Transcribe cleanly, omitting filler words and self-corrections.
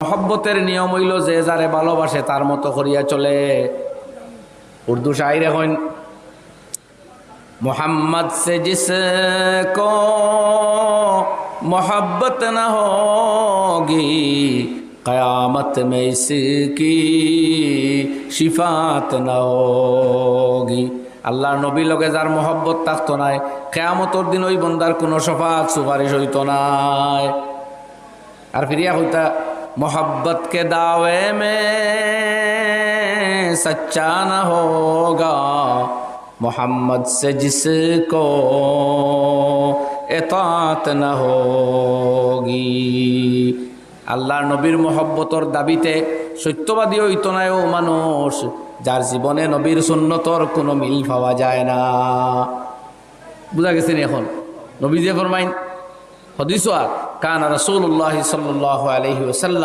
মহব্বতের নিয়ম হইল যে যারে ভালোবাসে তার মতো করিয়া চলে। উর্দু শায়র এখন मोहम्मद से जिसको मोहब्बत न होगी क़यामत में इसकी शिफात न होगी। আল্লাহর নবী লগে যার মোহব্বত থাকতো নাই, কিয়ামতের দিন ওই বন্দার কোনো শফাত সুপারিশ হইতো নাই। আর ফিরিয়া হইতা मोहब्बत के दावे में सच्चा न होगा मोहम्मद से जिसको एतात न होगी। আল্লাহর নবীর মোহব্বতর দাবিতে সত্যবাদী হইতো না ও মানুষ যার জীবনে নবীর সুন্নতর কোনো মিল পাওয়া যায় না। বুঝা গেছে নি? এখন নবী যে ফরমাইন হদিস কানা রাসূলুল্লাহ সাল্লাল্লাহু আলাইহি ওয়াসাল্লাম